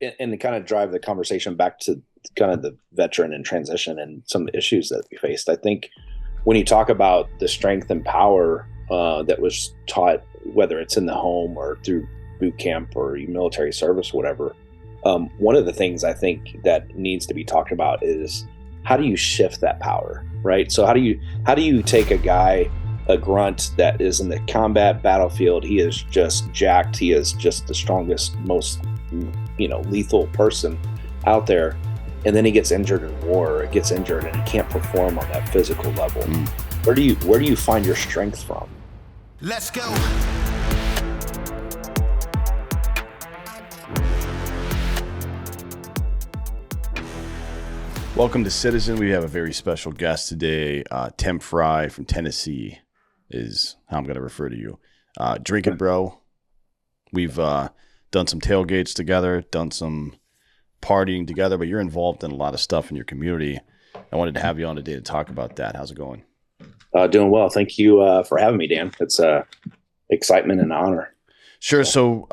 and to kind of drive the conversation back to kind of the veteran and transition and some issues that we faced. I think when you talk about the strength and power that was taught, whether it's in the home or through boot camp or military service, whatever, one of the things I think that needs to be talked about is how do you shift that power, right? So how do you take a grunt that is in the combat battlefield? He is just jacked. He is just the strongest, most lethal person out there, and then he gets injured in war, gets injured, and he can't perform on that physical level. Where do you find your strength from? Let's go. Welcome to Citizen. We have a very special guest today. Tim Fry from Tennessee is how I'm going to refer to you. Drinking Bro. We've done some tailgates together, done some partying together, but you're involved in a lot of stuff in your community. I wanted to have you on today to talk about that. How's it going? Doing well. Thank you for having me, Dan. It's excitement and honor. Sure. So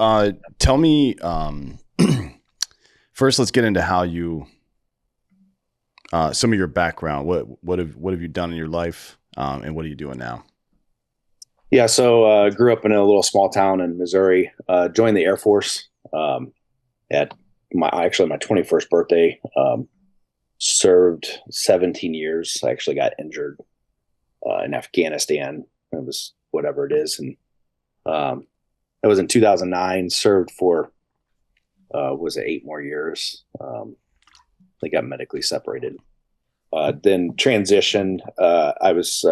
tell me, first, let's get into how you, some of your background. What have you done in your life, and what are you doing now? Yeah, so grew up in a little small town in Missouri. Joined the Air Force at my 21st birthday. Served 17 years. I actually got injured in Afghanistan. It was whatever it is, and that was in 2009. Served for was it 8 more years. They got medically separated. Then transitioned. I was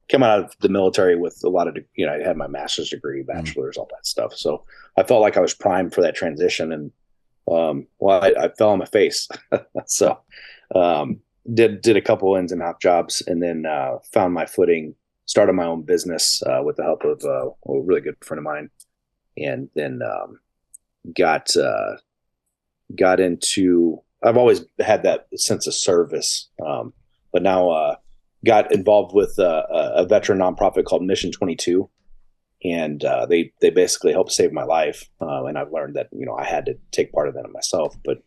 coming out of the military with a lot of, I had my master's degree, bachelor's, all that stuff. So I felt like I was primed for that transition. And, I fell on my face. So, did a couple ins and out jobs, and then, found my footing, started my own business, with the help of, a really good friend of mine. And then, got into, I've always had that sense of service. But now, got involved with a veteran nonprofit called Mission 22, and they basically helped save my life. And I've learned that I had to take part of that myself. But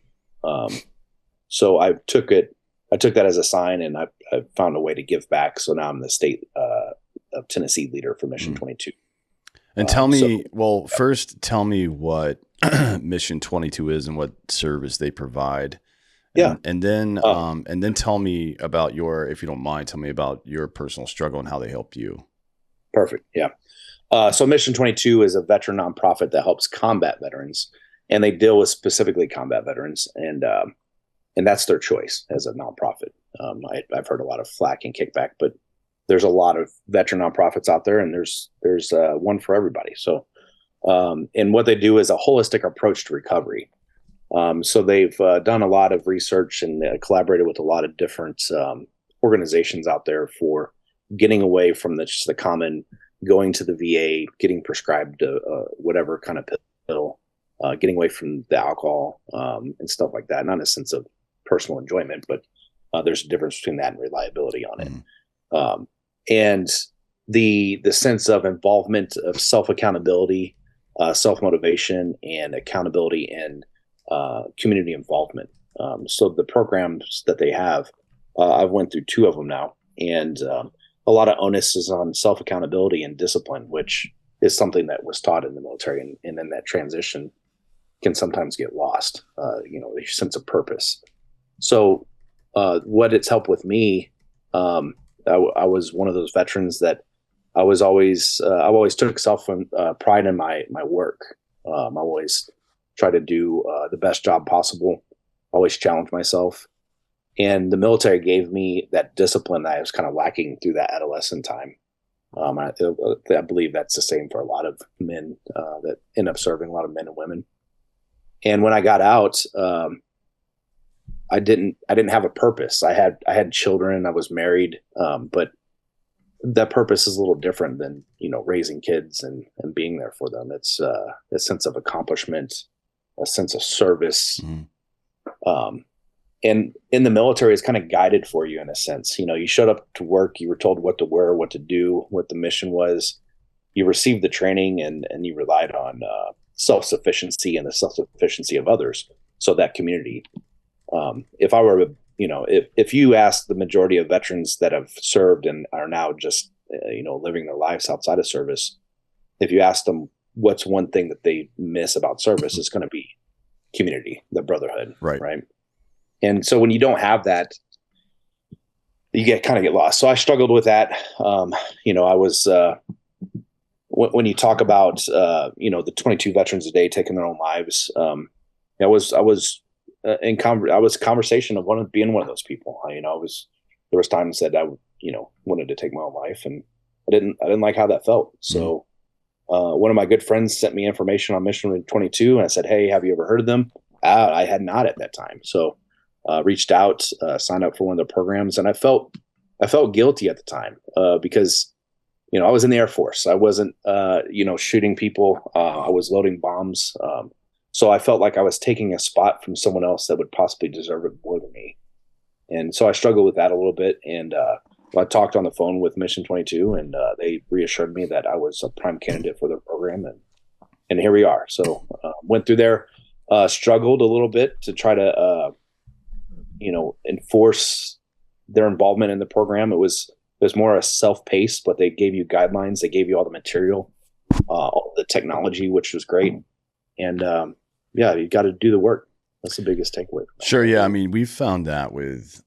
so I took that as a sign, and I found a way to give back. So now I'm the state of Tennessee leader for Mission 22. And tell me, first tell me what Mission 22 is and what service they provide. Yeah. And then tell me about if you don't mind, tell me about your personal struggle and how they help you. Perfect. Yeah. So Mission 22 is a veteran nonprofit that helps combat veterans, and they deal with specifically combat veterans. And that's their choice as a nonprofit. I've heard a lot of flack and kickback, but there's a lot of veteran nonprofits out there, and there's one for everybody. So, and what they do is a holistic approach to recovery. So they've done a lot of research and collaborated with a lot of different organizations out there for getting away from just the common going to the VA, getting prescribed whatever kind of pill, getting away from the alcohol and stuff like that. Not in a sense of personal enjoyment, but there's a difference between that and reliability on it. And the sense of involvement of self-accountability, self-motivation, and accountability and community involvement. So the programs that they have, I've went through 2 of them now, and a lot of onus is on self-accountability and discipline, which is something that was taught in the military, and then that transition can sometimes get lost, the sense of purpose. So what it's helped with me, I was one of those veterans that I always took pride in my work. I always try to do the best job possible, always challenge myself. And the military gave me that discipline that I was kind of lacking through that adolescent time. I believe that's the same for a lot of men that end up serving, a lot of men and women. And when I got out, I didn't have a purpose. I had children, I was married, but that purpose is a little different than, raising kids and being there for them. It's a sense of accomplishment, a sense of service. And in the military, it's kind of guided for you in a sense. You showed up to work, you were told what to wear, what to do, what the mission was. You received the training, and you relied on self-sufficiency and the self-sufficiency of others. So that community, if I were, if you ask the majority of veterans that have served and are now just, living their lives outside of service, if you ask them what's one thing that they miss about service, it's going to be community, the brotherhood. Right. And so when you don't have that, you kind of get lost. So I struggled with that. I was, when you talk about, the 22 veterans a day taking their own lives, I was conversation of being one of those people. There was times that I, wanted to take my own life, and I didn't like how that felt. So, one of my good friends sent me information on Mission 22, and I said, "Hey, have you ever heard of them?" I had not at that time. So, reached out, signed up for one of their programs, and I felt guilty at the time, because, I was in the Air Force. I wasn't, shooting people. I was loading bombs. So I felt like I was taking a spot from someone else that would possibly deserve it more than me. And so I struggled with that a little bit. And I talked on the phone with Mission 22, and they reassured me that I was a prime candidate for their program. And here we are. So went through there, struggled a little bit to try to, enforce their involvement in the program. It was more a self-paced, but they gave you guidelines. They gave you all the material, all the technology, which was great. And you got to do the work. That's the biggest takeaway. Sure. Yeah. I mean, we've found that with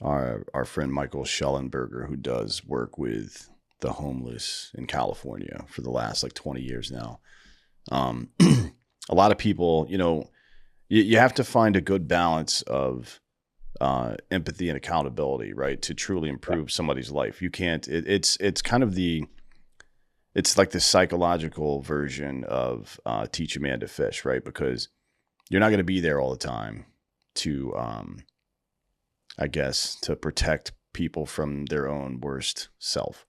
our friend Michael Schellenberger, who does work with the homeless in California for the last 20 years now. A lot of people, you have to find a good balance of empathy and accountability, right, to truly improve somebody's life. You can't. It's kind of it's like the psychological version of teach a man to fish, right? Because you're not going to be there all the time to, to protect people from their own worst self.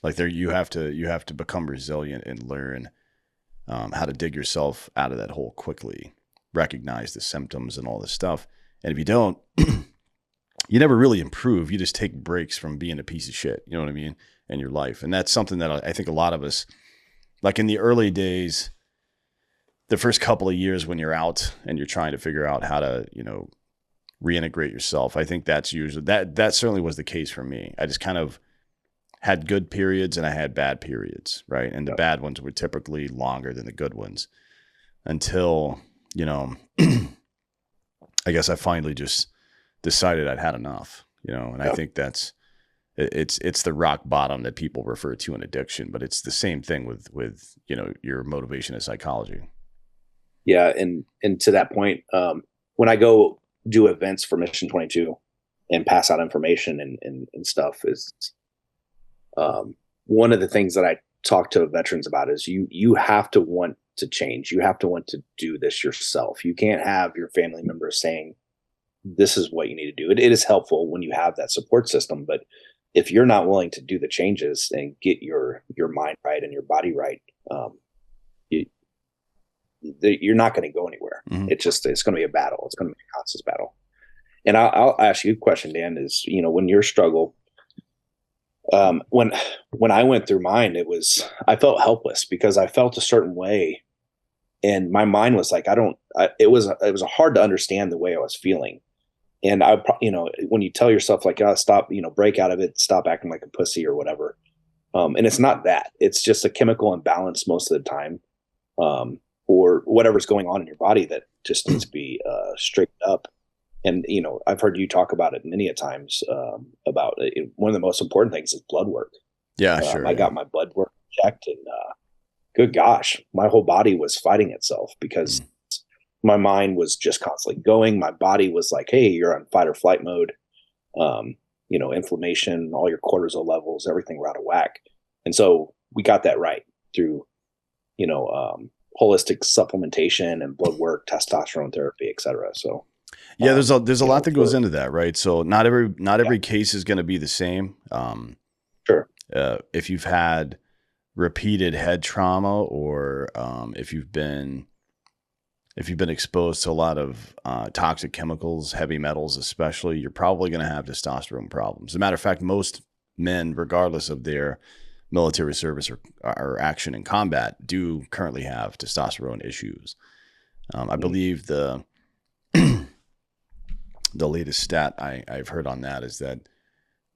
You have to become resilient and learn how to dig yourself out of that hole quickly, recognize the symptoms and all this stuff. And if you don't, you never really improve. You just take breaks from being a piece of shit. You know what I mean? In your life. And that's something that I think a lot of us, like in the early days, the first couple of years when you're out and you're trying to figure out how to, reintegrate yourself. I think that's usually that certainly was the case for me. I just kind of had good periods and I had bad periods, right? And the bad ones were typically longer than the good ones until, I guess I finally just decided I'd had enough, and I think it's the rock bottom that people refer to in addiction, but it's the same thing with your motivation in psychology. Yeah. And to that point, when I go do events for Mission 22 and pass out information and stuff, is one of the things that I talk to veterans about is you have to want to change. You have to want to do this yourself. You can't have your family members saying, this is what you need to do. It is helpful when you have that support system, but if you're not willing to do the changes and get your mind right and your body right, you're not going to go anywhere. Mm-hmm. It's going to be a battle. It's going to be a constant battle. And I'll ask you a question, Dan, is, when your struggle, when I went through mine, I felt helpless because I felt a certain way and my mind was like, it was hard to understand the way I was feeling. And when you tell yourself stop, break out of it, stop acting like a pussy or whatever. And it's not that. It's just a chemical imbalance most of the time, or whatever's going on in your body that just needs to be straightened up. And, I've heard you talk about it many a times, about one of the most important things is blood work. Yeah, sure. I got my blood work checked, and good gosh, my whole body was fighting itself because my mind was just constantly going. My body was like, hey, you're on fight or flight mode. Inflammation, all your cortisol levels, everything were out of whack. And so we got that right through, holistic supplementation and blood work, testosterone therapy, et cetera. So yeah, there's a lot that goes into that, right? So not every case is going to be the same. Sure. If you've had repeated head trauma, or if you've been exposed to a lot of toxic chemicals, heavy metals especially, you're probably going to have testosterone problems. As a matter of fact, most men, regardless of their military service or action in combat, do currently have testosterone issues. I believe the latest stat I've heard on that is that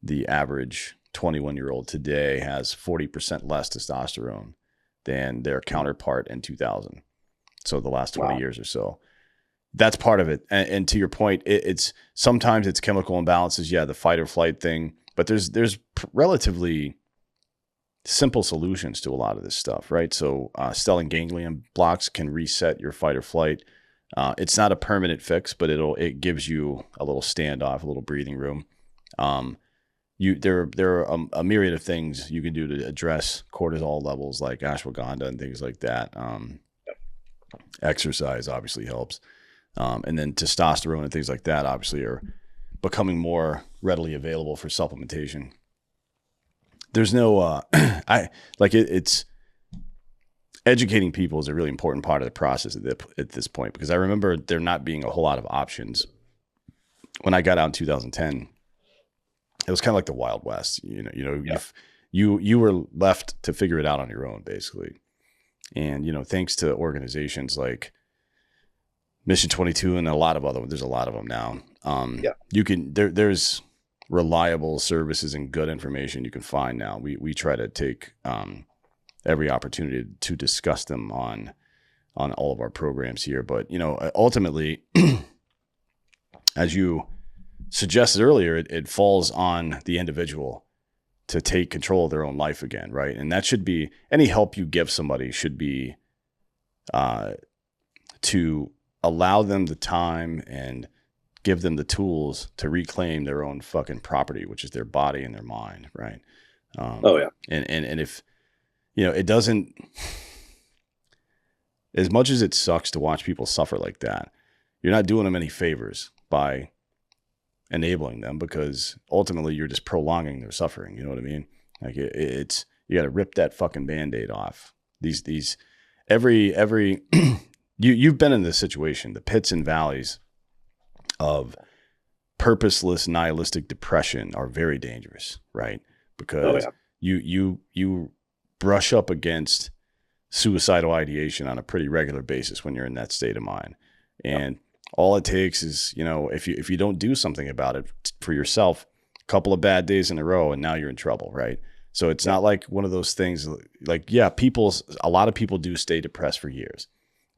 the average 21-year-old today has 40% less testosterone than their counterpart in 2000. So the last 20 years or so. That's part of it. And to your point, it's sometimes it's chemical imbalances. Yeah, the fight or flight thing, but there's relatively simple solutions to a lot of this stuff, right? So Stellan ganglion blocks can reset your fight or flight. It's not a permanent fix, but it gives you a little standoff, a little breathing room. There are a myriad of things you can do to address cortisol levels, like ashwagandha and things like that. Exercise obviously helps. And then testosterone and things like that obviously are becoming more readily available for supplementation. There's no, it's educating people is a really important part of the process at this point, because I remember there not being a whole lot of options when I got out in 2010. It was kind of like the Wild West, you were left to figure it out on your own, basically. And, thanks to organizations like Mission 22 and a lot of other, there's a lot of them now. There's reliable services and good information you can find now. We try to take every opportunity to discuss them on all of our programs here. But, ultimately, as you suggested earlier, it falls on the individual to take control of their own life again, right? And that should be, any help you give somebody should be to allow them the time and give them the tools to reclaim their own fucking property, which is their body and their mind, right? And if, it doesn't, as much as it sucks to watch people suffer like that, you're not doing them any favors by enabling them, because ultimately you're just prolonging their suffering. You know what I mean? Like it's you got to rip that fucking Band-Aid off. Every you've been in this situation, the pits and valleys of purposeless nihilistic depression are very dangerous, right? Because you brush up against suicidal ideation on a pretty regular basis when you're in that state of mind. And all it takes is, if you don't do something about it for yourself, a couple of bad days in a row, and now you're in trouble, right? So it's not like one of those things like, a lot of people do stay depressed for years.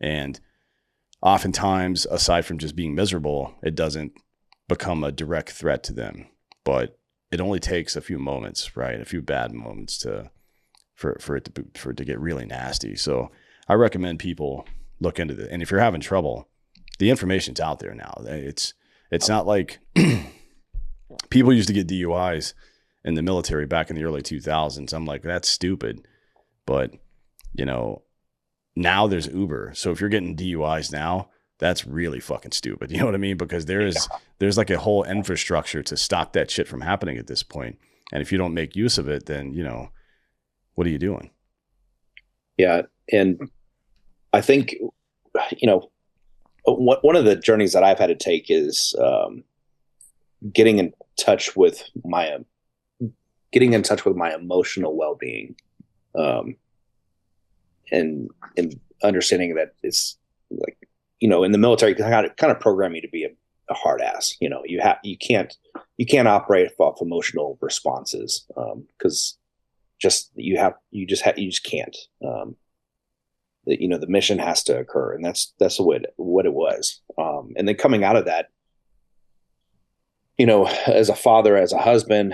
And oftentimes, aside from just being miserable, it doesn't become a direct threat to them. But it only takes a few moments, right? A few bad moments for it to get really nasty. So I recommend people look into it. And if you're having trouble, the information's out there now. It's not like people used to get DUIs in the military back in the early 2000s. I'm like, that's stupid. But, now there's Uber. So if you're getting DUIs now, that's really fucking stupid. You know what I mean? Because there's like a whole infrastructure to stop that shit from happening at this point. And if you don't make use of it, then, what are you doing? Yeah. And I think, one of the journeys that I've had to take is getting in touch with my emotional well-being, and understanding that it's like, in the military, kind of program you to be a hard ass. You can't operate off emotional responses, because you just can't. The mission has to occur, and that's what it was. And then coming out of that, as a father, as a husband,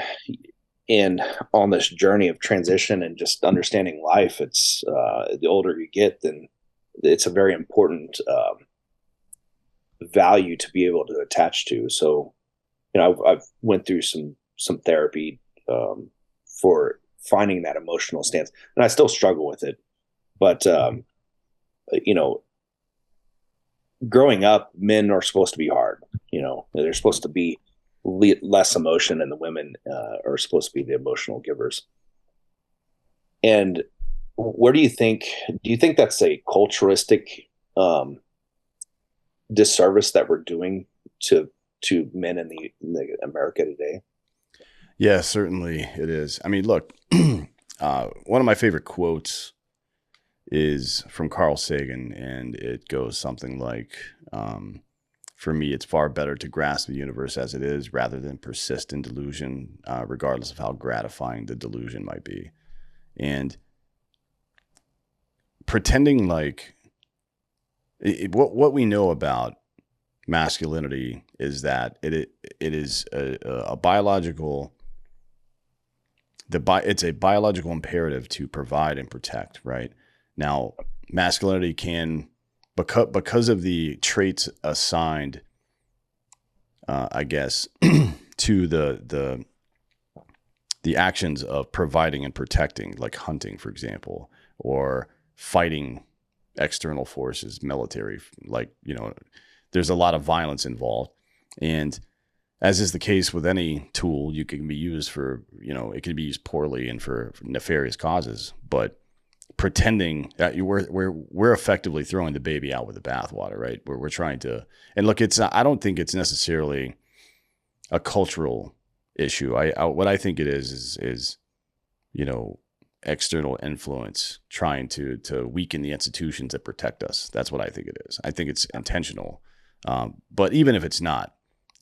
and on this journey of transition and just understanding life, it's the older you get, then it's a very important value to be able to attach to. So, I've went through some therapy for finding that emotional stance, and I still struggle with it. But growing up, men are supposed to be hard. They're supposed to be less emotion, and the women are supposed to be the emotional givers. And where do you think that's a culturalistic disservice that we're doing to men in the America today? Yeah, certainly it is. I mean, look, one of my favorite quotes is from Carl Sagan, and it goes something like, for me, it's far better to grasp the universe as it is rather than persist in delusion, regardless of how gratifying the delusion might be. And pretending like what we know about masculinity is that it is a biological it's a biological imperative to provide and protect, right? Now, masculinity can, because of the traits assigned, I guess, to the actions of providing and protecting, like hunting, for example, or fighting external forces, military, like, there's a lot of violence involved. And as is the case with any tool, you can be used for, it can be used poorly and for nefarious causes. But pretending that we're effectively throwing the baby out with the bathwater, right? We're trying to, and look, I don't think it's necessarily a cultural issue. What I think it is external influence trying to weaken the institutions that protect us. That's what I think it is. I think it's intentional. But even if it's not,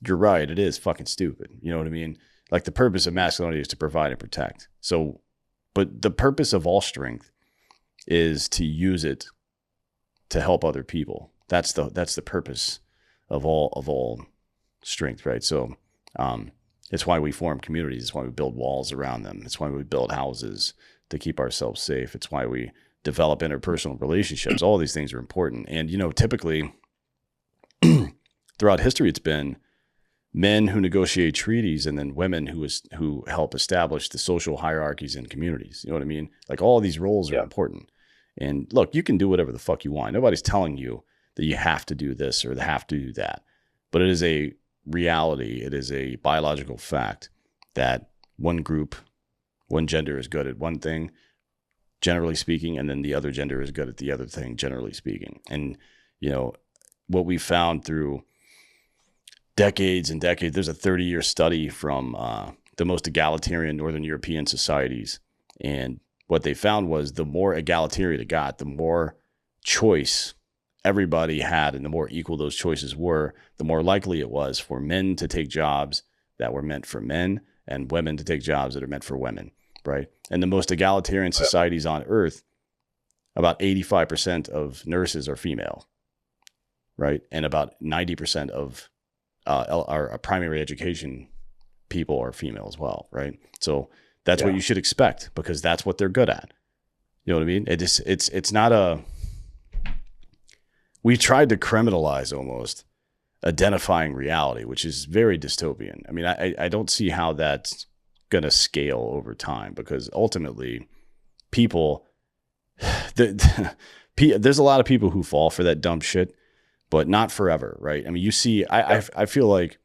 you're right. It is fucking stupid. You know what I mean? Like, the purpose of masculinity is to provide and protect. So, but the purpose of all strength is to use it to help other people. That's the purpose of all strength, right? So, it's why we form communities. It's why we build walls around them. It's why we build houses to keep ourselves safe. It's why we develop interpersonal relationships. All these things are important. And, typically throughout history, it's been men who negotiate treaties and then women who help establish the social hierarchies in communities. You know what I mean? Like, all of these roles are important. And look, you can do whatever the fuck you want. Nobody's telling you that you have to do this or have to do that. But it is a reality. It is a biological fact that one group, one gender is good at one thing, generally speaking, and then the other gender is good at the other thing, generally speaking. And, what we found through decades and decades, there's a 30-year study from the most egalitarian Northern European societies. And what they found was the more egalitarian it got, the more choice everybody had, and the more equal those choices were, the more likely it was for men to take jobs that were meant for men and women to take jobs that are meant for women, right? And the most egalitarian societies on earth, about 85% of nurses are female, right? And about 90% of our primary education people are female as well, right? So that's what you should expect, because that's what they're good at. You know what I mean? It's not a... We've tried to criminalize almost identifying reality, which is very dystopian. I mean, I don't see how that's going to scale over time, because ultimately people, there's a lot of people who fall for that dumb shit, but not forever, right? I mean, you see, I feel like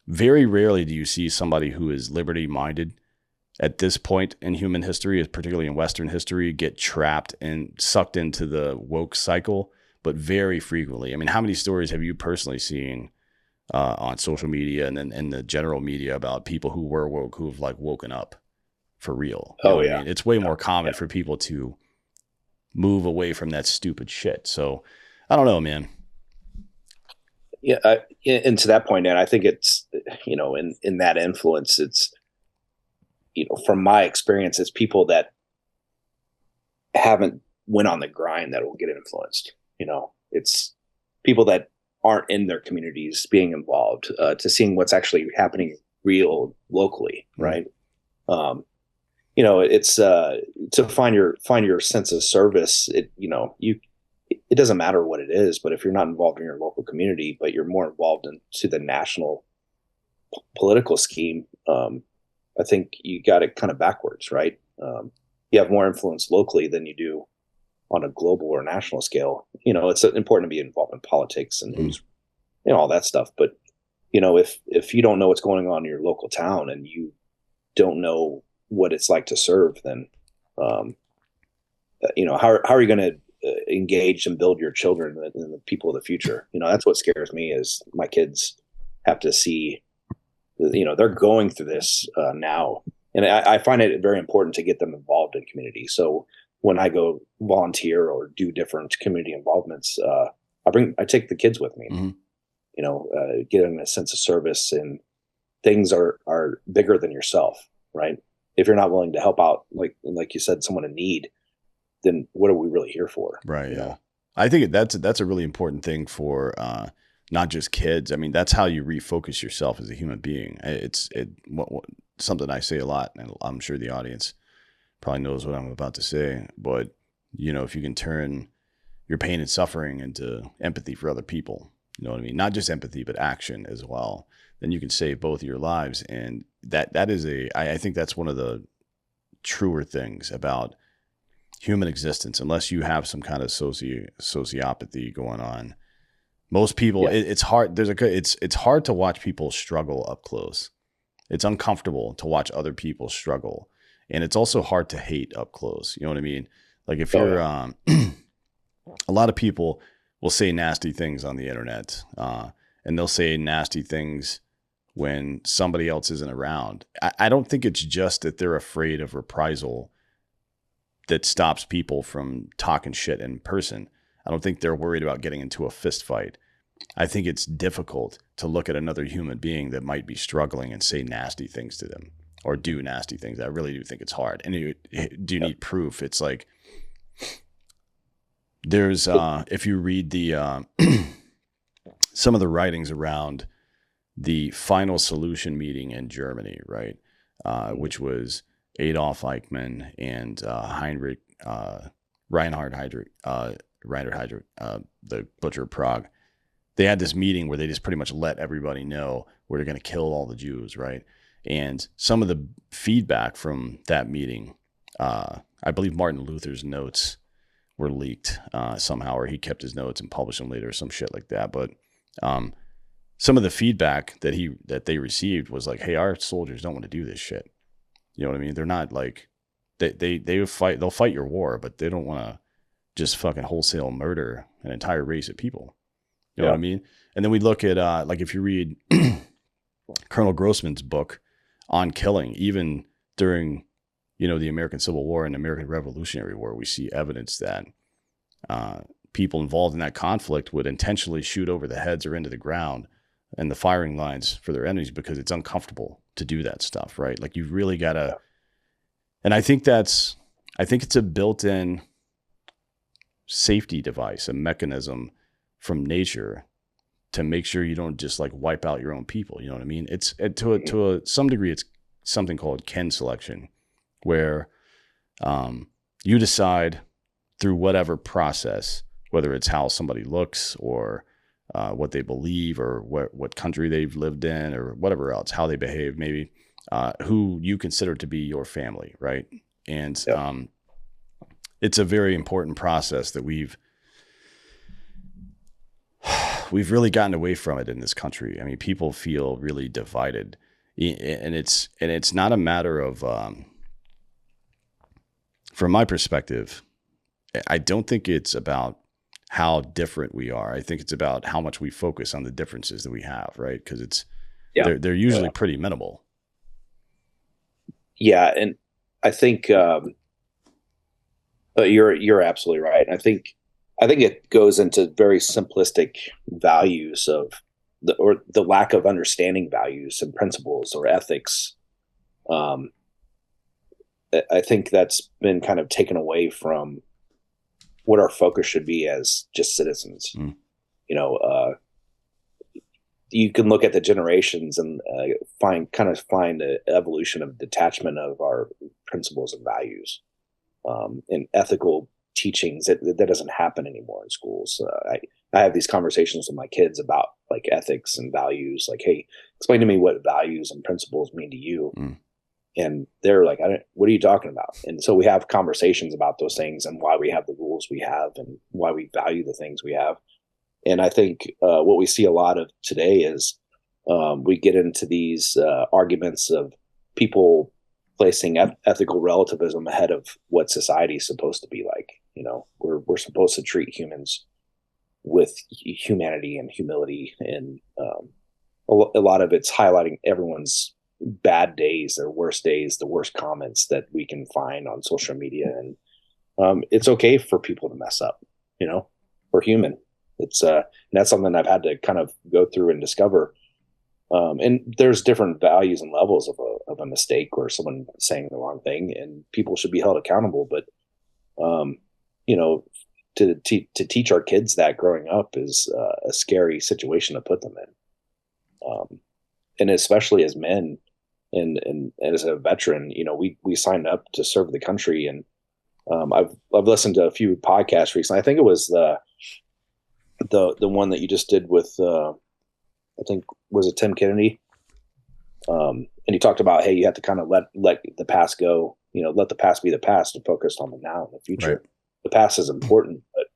very rarely do you see somebody who is liberty-minded at this point in human history, particularly in Western history, get trapped and sucked into the woke cycle, but very frequently. I mean, how many stories have you personally seen on social media and then in the general media about people who were woke, who have like woken up for real? You know what I mean? It's way more common for people to move away from that stupid shit. So I don't know, man. Yeah, and to that point, and I think it's, in that influence, it's, from my experience, it's people that haven't went on the grind that will get influenced. It's people that aren't in their communities being involved, to seeing what's actually happening real locally, right? It's to find your sense of service. It doesn't matter what it is, but if you're not involved in your local community, but you're more involved into the national political scheme, I think you got it kind of backwards, right? You have more influence locally than you do on a global or national scale. It's important to be involved in politics and news, all that stuff. But, if you don't know what's going on in your local town and you don't know what it's like to serve, then, how are you going to engage and build your children and the people of the future? That's what scares me, is my kids have to see, they're going through this now. And I find it very important to get them involved in community. So when I go volunteer or do different community involvements, I take the kids with me. Mm-hmm. Give them a sense of service, and things are bigger than yourself, right? If you're not willing to help out, like you said, someone in need, then what are we really here for? Right. Yeah. I think that's a really important thing for not just kids. I mean, that's how you refocus yourself as a human being. It's something I say a lot, and I'm sure the audience probably knows what I'm about to say. But if you can turn your pain and suffering into empathy for other people, you know what I mean? Not just empathy, but action as well. Then you can save both of your lives, and that is I think that's one of the truer things about human existence. Unless you have some kind of sociopathy going on, most people, it's hard. It's hard to watch people struggle up close. It's uncomfortable to watch other people struggle, and it's also hard to hate up close. You know what I mean? Like if you're, a lot of people will say nasty things on the internet, and they'll say nasty things when somebody else isn't around. I don't think it's just that they're afraid of reprisal that stops people from talking shit in person. I don't think they're worried about getting into a fist fight. I think it's difficult to look at another human being that might be struggling and say nasty things to them or do nasty things. I really do think it's hard. And do you need proof? It's like there's if you read the some of the writings around the final solution meeting in Germany, right, which was Adolf Eichmann and Reinhard Heydrich, the Butcher of Prague. They had this meeting where they just pretty much let everybody know where they're going to kill all the Jews, right? And some of the feedback from that meeting, I believe Martin Luther's notes were leaked somehow, or he kept his notes and published them later or some shit like that. But some of the feedback that they received was like, hey, our soldiers don't want to do this shit. You know what I mean? They're not like they'll fight your war, but they don't want to just fucking wholesale murder an entire race of people. You know what I mean? And then we look at like if you read Colonel Grossman's book on killing, even during the American Civil War and American Revolutionary War, we see evidence that people involved in that conflict would intentionally shoot over the heads or into the ground and the firing lines for their enemies because it's uncomfortable to do that stuff, right? Like you've really got to, and I think it's a built-in safety device, a mechanism from nature to make sure you don't just like wipe out your own people. You know what I mean? It's to some degree, it's something called kin selection, where you decide through whatever process, whether it's how somebody looks or what they believe or what country they've lived in or whatever else, how they behave, maybe who you consider to be your family, right? And it's a very important process that we've really gotten away from it in this country. I mean, people feel really divided, and it's not a matter of, from my perspective, I don't think it's about how different we are. I think it's about how much we focus on the differences that we have, right? Because they're usually pretty minimal. Yeah, and I think you're absolutely right. I think it goes into very simplistic values of the lack of understanding values and principles or ethics. I think that's been kind of taken away from what our focus should be as just citizens. You can look at the generations and find the evolution of detachment of our principles and values and ethical teachings. That doesn't happen anymore in schools. I have these conversations with my kids about like ethics and values. Like, hey, explain to me what values and principles mean to you. And they're like, what are you talking about? And so we have conversations about those things and why we have the rules we have and why we value the things we have. And I think what we see a lot of today is we get into these arguments of people placing ethical relativism ahead of what society is supposed to be like. We're supposed to treat humans with humanity and humility, and a lot of it's highlighting everyone's bad days, their worst days, the worst comments that we can find on social media. And It's okay for people to mess up. You know, we're human. It's and that's something I've had to kind of go through and discover. And there's different values and levels of a mistake or someone saying the wrong thing, and people should be held accountable. But you know, to teach our kids that growing up is a scary situation to put them in, and especially as men and as a veteran, you know, we signed up to serve the country, and I've listened to a few podcasts recently. I think it was the one that you just did with I think was it Tim Kennedy, and he talked about, hey, you have to kind of let the past go, you know, let the past be the past and focus on the now and the future. Right. The past is important, but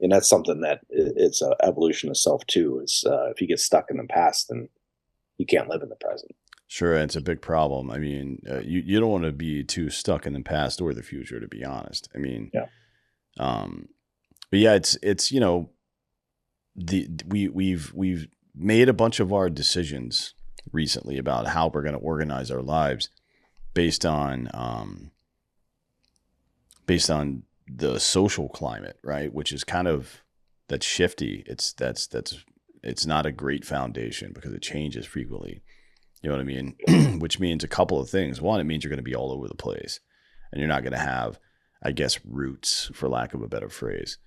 and that's something that it's an evolution of self too. Is if you get stuck in the past, then you can't live in the present. Sure, it's a big problem. I mean, you don't want to be too stuck in the past or the future, to be honest. I mean, Yeah. um, but yeah, it's you know, we've made a bunch of our decisions recently about how we're going to organize our lives based on the social climate, right? Which is kind of that's shifty. It's not a great foundation because it changes frequently. You know what I mean? Which means a couple of things. One, it means you're going to be all over the place, and you're not going to have, I guess, roots, for lack of a better phrase.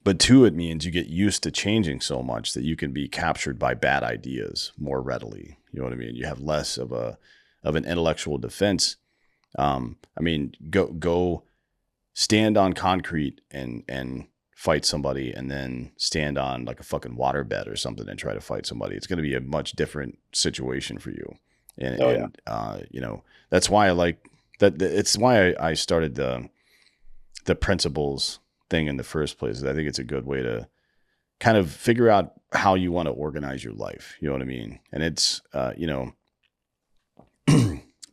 But two, it means you get used to changing so much that you can be captured by bad ideas more readily. You know what I mean? You have less of an intellectual defense. I mean, go stand on concrete and fight somebody, and then stand on like a fucking waterbed or something and try to fight somebody. It's going to be a much different situation for you. And you know, that's why I like that. It's why I started the principles thing in the first place. I think it's a good way to kind of figure out how you want to organize your life. You know what I mean? And it's, you know,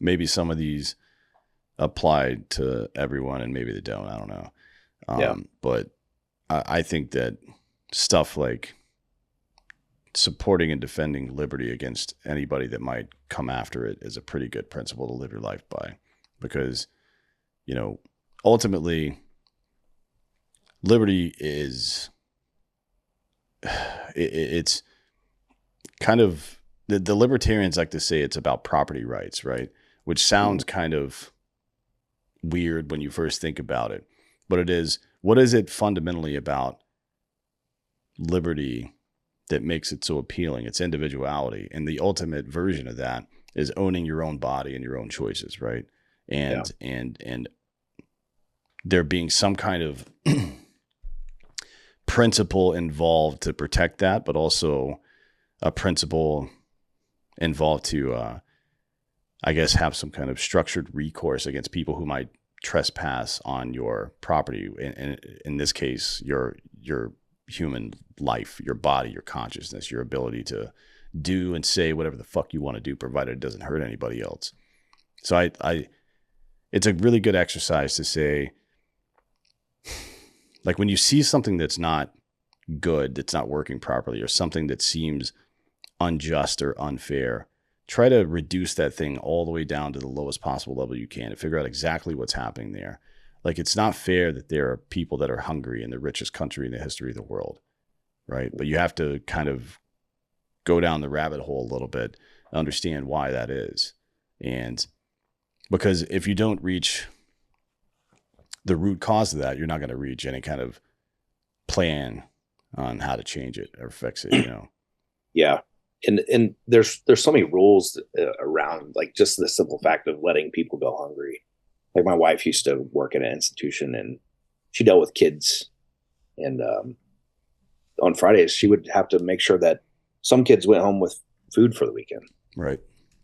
maybe some of these apply to everyone and maybe they don't, I don't know. But I think that stuff like supporting and defending liberty against anybody that might come after it is a pretty good principle to live your life by, because, you know, ultimately liberty is it's kind of the libertarians like to say it's about property rights, right? Which sounds kind of weird when you first think about it, but it is. What is it fundamentally about liberty that makes it so appealing? It's individuality, and the ultimate version of that is owning your own body and your own choices, right? And there being some kind of principle involved to protect that, but also a principle involved to, I guess, have some kind of structured recourse against people who might trespass on your property. In this case, your human life, your body, your consciousness, your ability to do and say whatever the fuck you want to do, provided it doesn't hurt anybody else. So it's a really good exercise to say, like, when you see something that's not good, that's not working properly, or something that seems unjust or unfair, try to reduce that thing all the way down to the lowest possible level you can and figure out exactly what's happening there. Like, it's not fair that there are people that are hungry in the richest country in the history of the world, right? But you have to kind of go down the rabbit hole a little bit, understand why that is. And because if you don't reach the root cause of that, you're not going to reach any kind of plan on how to change it or fix it, you know? Yeah. And there's so many rules around, like, just the simple fact of letting people go hungry. Like, my wife used to work at an institution, and she dealt with kids, and on Fridays she would have to make sure that some kids went home with food for the weekend, Right?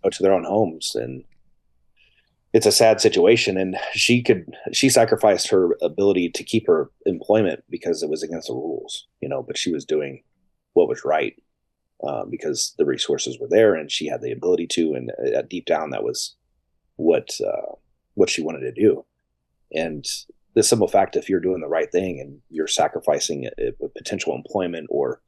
go to their own homes. And it's a sad situation, and she sacrificed her ability to keep her employment because it was against the rules, you know, but she was doing what was right. Because the resources were there and she had the ability to, and deep down that was what she wanted to do. And the simple fact, if you're doing the right thing and you're sacrificing a potential employment or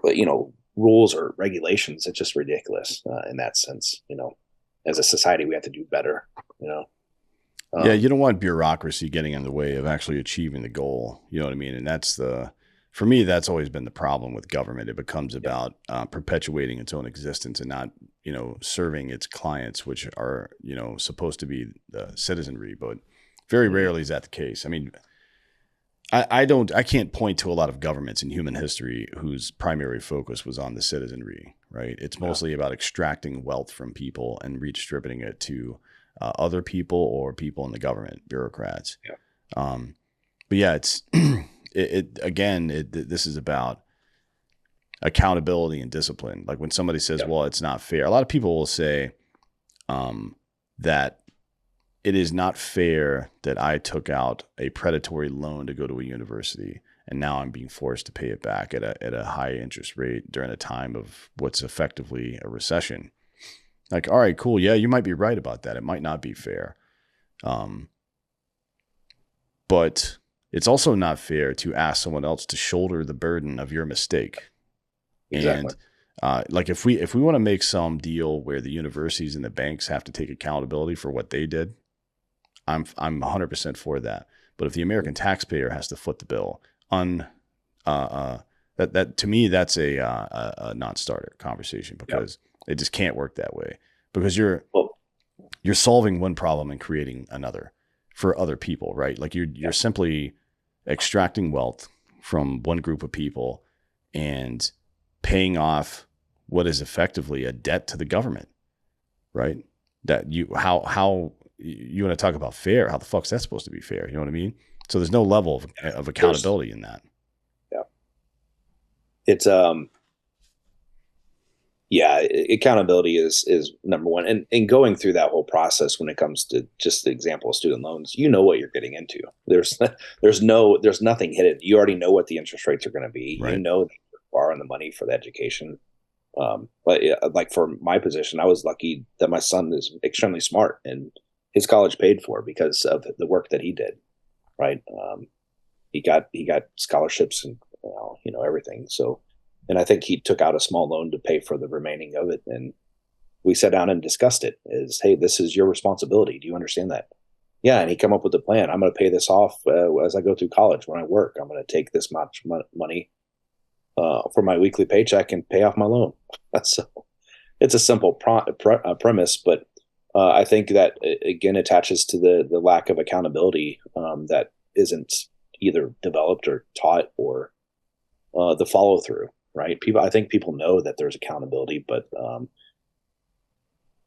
you know, rules or regulations, it's just ridiculous in that sense. You know, as a society, we have to do better. You know. Yeah, you don't want bureaucracy getting in the way of actually achieving the goal. You know what I mean? And for me, that's always been the problem with government. It becomes about perpetuating its own existence and not, serving its clients, which are, supposed to be the citizenry. But very rarely is that the case. I mean, I can't point to a lot of governments in human history whose primary focus was on the citizenry, right? It's mostly about extracting wealth from people and redistributing it to other people or people in the government, bureaucrats. Yeah. But yeah, it's this is about accountability and discipline. Like when somebody says, well, it's not fair. A lot of people will say that it is not fair that I took out a predatory loan to go to a university and now I'm being forced to pay it back at a high interest rate during a time of what's effectively a recession. Like, all right, cool. Yeah, you might be right about that. It might not be fair. But it's also not fair to ask someone else to shoulder the burden of your mistake. Exactly. And like if we want to make some deal where the universities and the banks have to take accountability for what they did, I'm 100% for that. But if the American taxpayer has to foot the bill, that to me that's a non-starter conversation because it just can't work that way. Because you're solving one problem and creating another for other people, right? Like you're simply extracting wealth from one group of people and paying off what is effectively a debt to the government, right? That how you want to talk about fair? How the fuck's that supposed to be fair? You know what I mean? So there's no level of accountability in that. Yeah. It's accountability is number one. And going through that whole process when it comes to just the example of student loans, you know what you're getting into. There's nothing hidden. You already know what the interest rates are going to be. Right. You know that you're borrowing the money for the education. But like for my position, I was lucky that my son is extremely smart and his college paid for because of the work that he did. Right. He got scholarships and everything. So, and I think he took out a small loan to pay for the remaining of it. And we sat down and discussed it as, hey, this is your responsibility. Do you understand that? Yeah. And he came up with a plan. I'm going to pay this off as I go through college. When I work, I'm going to take this much money for my weekly paycheck and pay off my loan. So it's a simple premise, but I think that again attaches to the lack of accountability that isn't either developed or taught or the follow through. Right? I think people know that there's accountability, but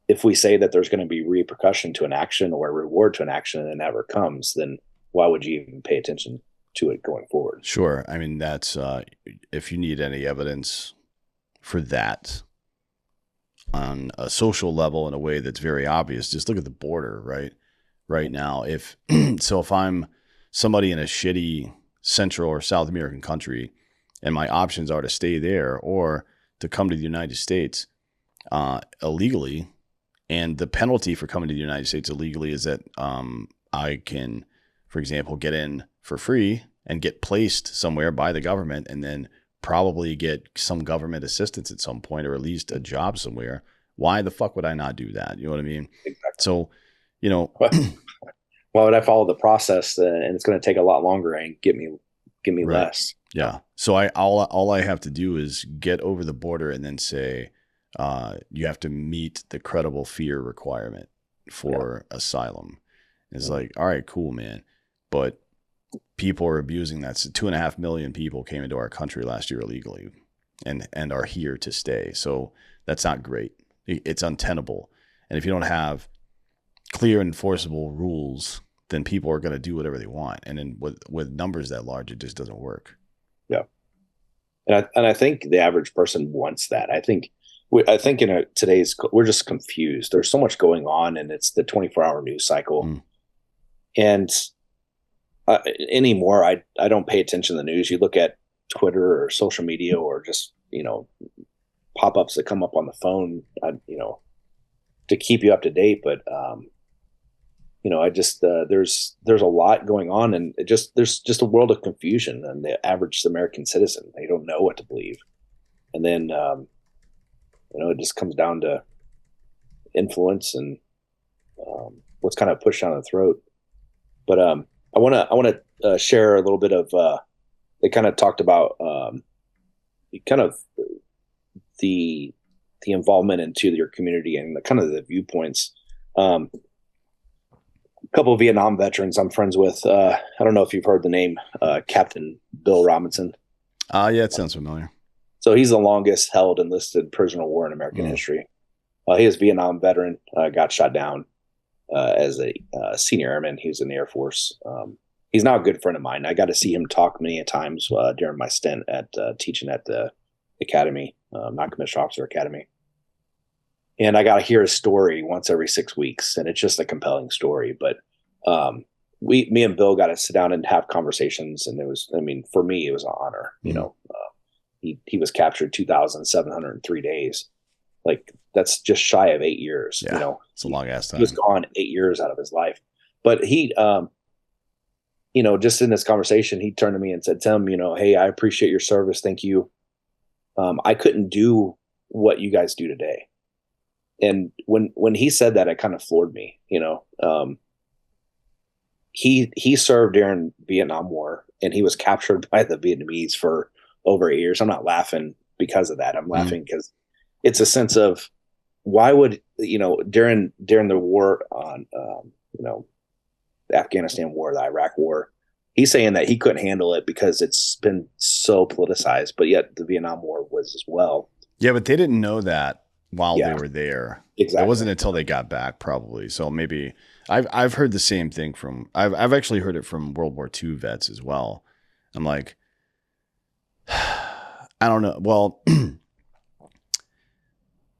if we say that there's going to be repercussion to an action or a reward to an action and it never comes, then why would you even pay attention to it going forward? Sure. I mean, that's if you need any evidence for that on a social level in a way that's very obvious, just look at the border, right? Right now, if I'm somebody in a shitty Central or South American country and my options are to stay there or to come to the United States illegally, and the penalty for coming to the United States illegally is that I can, for example, get in for free and get placed somewhere by the government and then probably get some government assistance at some point or at least a job somewhere. Why the fuck would I not do that? You know what I mean? Exactly. So, why would I follow the process and it's going to take a lot longer and get me right. less? Yeah. So all I have to do is get over the border and then say, you have to meet the credible fear requirement for asylum. It's like, all right, cool, man. But people are abusing that. So 2.5 million people came into our country last year illegally and are here to stay. So that's not great. It's untenable. And if you don't have clear enforceable rules, then people are going to do whatever they want. And then with numbers that large, it just doesn't work. Yeah. And I think the average person wants that. I think in today's, we're just confused. There's so much going on and it's the 24-hour news cycle. And anymore, I don't pay attention to the news. You look at Twitter or social media or just, pop-ups that come up on the phone, to keep you up to date. But, I just, there's a lot going on and there's just a world of confusion and the average American citizen, they don't know what to believe. And then, it just comes down to influence and what's kind of pushed down the throat. But I want to share a little bit of. They kind of talked about kind of the the involvement into your community and the kind of the viewpoints. A couple of Vietnam veterans I'm friends with. I don't know if you've heard the name Captain Bill Robinson. Yeah, it sounds familiar. So he's the longest held enlisted prisoner of war in American history. He is a Vietnam veteran, got shot down as a senior airman. He was in the Air Force. He's now a good friend of mine. I got to see him talk many times during my stint at teaching at the academy, non-commissioned officer academy. And I got to hear his story once every 6 weeks, and it's just a compelling story. But me and Bill got to sit down and have conversations, and it was, I mean, for me, it was an honor. You know, he was captured 2,703 days. Like that's just shy of 8 years. Yeah, you know, it's a long ass time. He was gone 8 years out of his life, but he, you know, just in this conversation, he turned to me and said, "Tim, you know, hey, I appreciate your service. Thank you. I couldn't do what you guys do today." And when he said that, it kind of floored me. You know, he served during Vietnam War, and he was captured by the Vietnamese for over 8 years. I'm not laughing because of that. I'm laughing because it's a sense of why would, you know, during the war on you know, the Afghanistan war, the Iraq war, he's saying that he couldn't handle it because it's been so politicized, but yet the Vietnam War was as well. Yeah, but they didn't know that while they were there. Exactly. It wasn't until they got back, probably. So maybe I've heard the same thing from I've actually heard it from World War II vets as well. I'm like, I don't know. Well,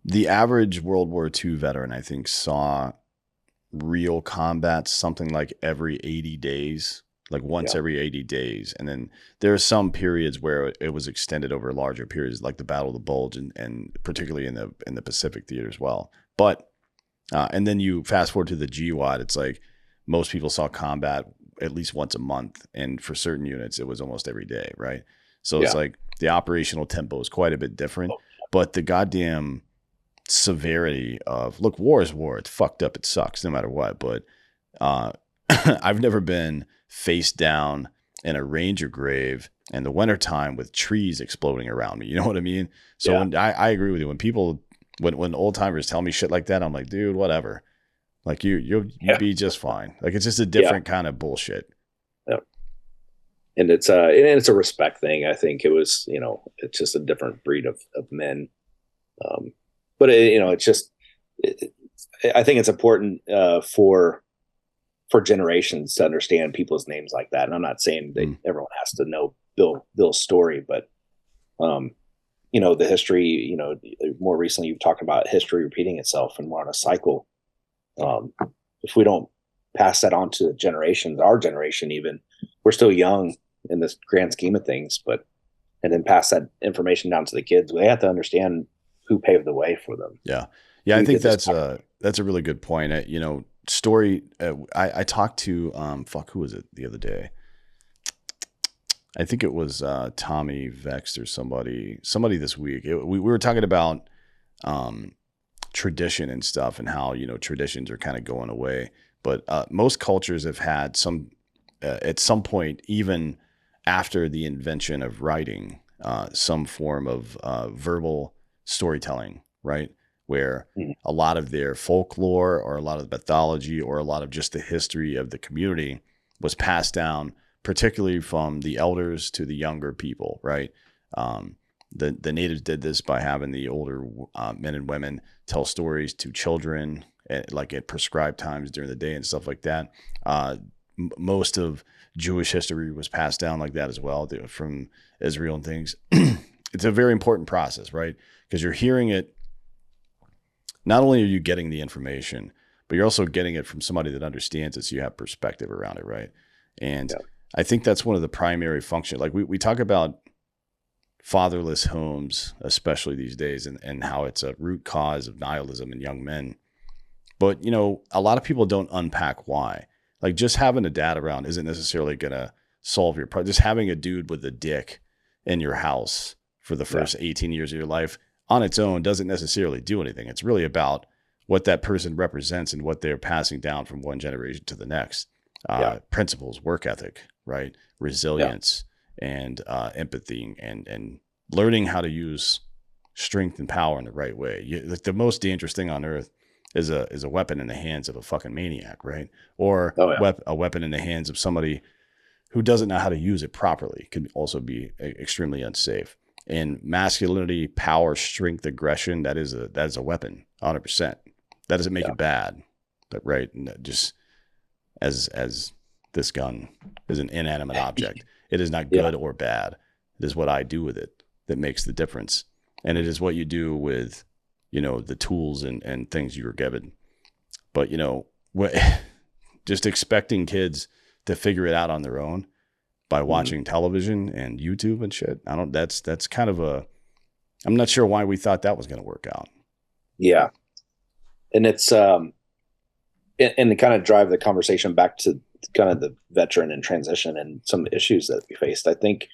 the average World War II veteran, I think, saw real combat something like every 80 days, like once every 80 days. And then there are some periods where it was extended over larger periods, like the Battle of the Bulge and particularly in the Pacific theater as well. But, and then you fast forward to the GWOT, it's like most people saw combat at least once a month. And for certain units, it was almost every day, right? So it's like the operational tempo is quite a bit different, but the goddamn severity of, look, war is war. It's fucked up. It sucks no matter what. But I've never been face down in a ranger grave in the wintertime with trees exploding around me. You know what I mean? So when, I agree with you. When people, when old timers tell me shit like that, I'm like, dude, whatever. Like you'll be just fine. Like it's just a different kind of bullshit. Yeah. And it's a respect thing. I think it was, you know, it's just a different breed of men. But you know, it's just, I think it's important for generations to understand people's names like that. And I'm not saying that everyone has to know Bill's story, but you know, the history. You know, more recently you've talked about history repeating itself, and we're on a cycle. If we don't pass that on to generations, our generation, even, we're still young in this grand scheme of things, and then pass that information down to the kids. They have to understand who paved the way for them. Yeah. I think that's a really good point. You know, story. I talked to who was it the other day? I think it was Tommy Vext or somebody this week. We were talking about tradition and stuff, and how, you know, traditions are kind of going away. But most cultures have had some at some point, even after the invention of writing, some form of verbal storytelling, right? Where a lot of their folklore or a lot of the mythology or a lot of just the history of the community was passed down, particularly from the elders to the younger people, right? The natives did this by having the older men and women tell stories to children at prescribed times during the day and stuff like that. Most of Jewish history was passed down like that as well, from Israel and things. It's a very important process, right? Because you're hearing it. Not only are you getting the information, but you're also getting it from somebody that understands it, so you have perspective around it, right? And I think that's one of the primary functions. Like we talk about fatherless homes, especially these days, and how it's a root cause of nihilism in young men. But, you know, a lot of people don't unpack why. Like just having a dad around isn't necessarily going to solve your problem. Just having a dude with a dick in your house for the first 18 years of your life on its own doesn't necessarily do anything. It's really about what that person represents and what they're passing down from one generation to the next. principles, work ethic, right? Resilience and empathy and learning how to use strength and power in the right way. Like the most dangerous thing on earth is a weapon in the hands of a fucking maniac, right? Or a weapon in the hands of somebody who doesn't know how to use it properly. Can also be extremely unsafe. And masculinity, power, strength, aggression, that is a weapon, 100%. That doesn't make it bad, but right, just as this gun is an inanimate object, it is not good or bad. It is what I do with it that makes the difference, and it is what you do with, the tools and things you were given. But just expecting kids to figure it out on their own by watching television and YouTube and shit. That's kind of I'm not sure why we thought that was going to work out. Yeah. And it's, and to kind of drive the conversation back to kind of the veteran and transition and some of the issues that we faced. I think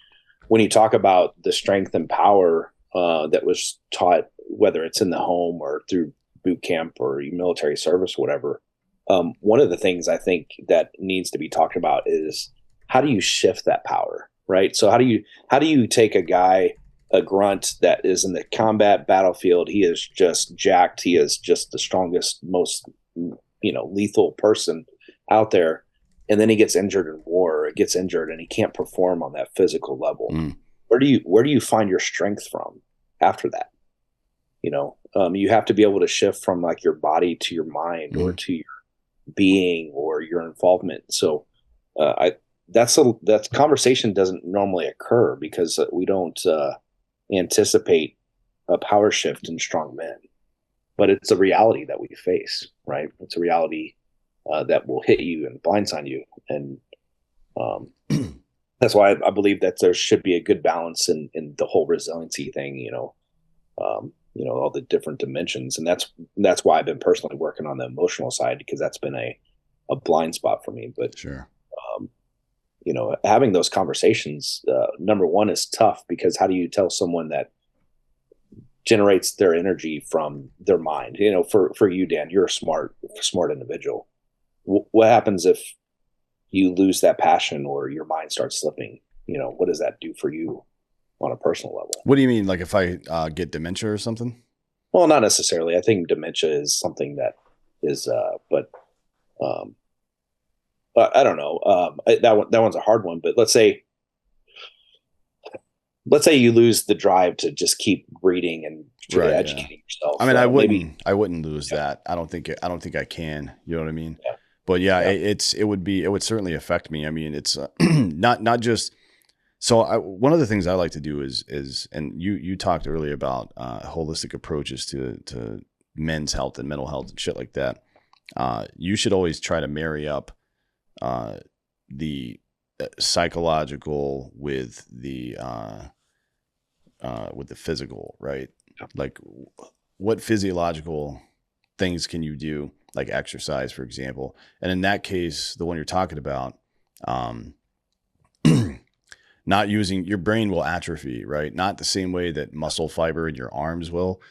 when you talk about the strength and power that was taught, whether it's in the home or through boot camp or military service, whatever, one of the things I think that needs to be talked about is how do you shift that power, right? So how do you take a grunt that is in the combat battlefield? He is just jacked. He is just the strongest, most, lethal person out there. And then he gets injured in war, or gets injured and he can't perform on that physical level. Where do you find your strength from after that? You have to be able to shift from like your body to your mind or to your being or your involvement. So that conversation doesn't normally occur because we don't anticipate a power shift in strong men, but it's a reality that we face, right? It's a reality that will hit you and blindside you. And that's why I believe that there should be a good balance in the whole resiliency thing, all the different dimensions. And that's why I've been personally working on the emotional side, because that's been a blind spot for me. But sure. Having those conversations, number one, is tough, because how do you tell someone that generates their energy from their mind? For you, Dan, you're a smart individual. What happens if you lose that passion or your mind starts slipping? What does that do for you on a personal level? What do you mean? Like if I get dementia or something? Well, not necessarily. I think dementia is something that is, but I don't know. That one's a hard one. But let's say you lose the drive to just keep reading and educating yourself. I mean, I wouldn't lose that. I don't think I can. You know what I mean? Yeah. But it would certainly affect me. I mean, it's not just. So one of the things I like to do is, and you talked earlier about holistic approaches to men's health and mental health and shit like that. You should always try to marry up the psychological with the physical, right? Like what physiological things can you do, like exercise, for example? And in that case, the one you're talking about, not using your brain will atrophy, right? Not the same way that muscle fiber in your arms will,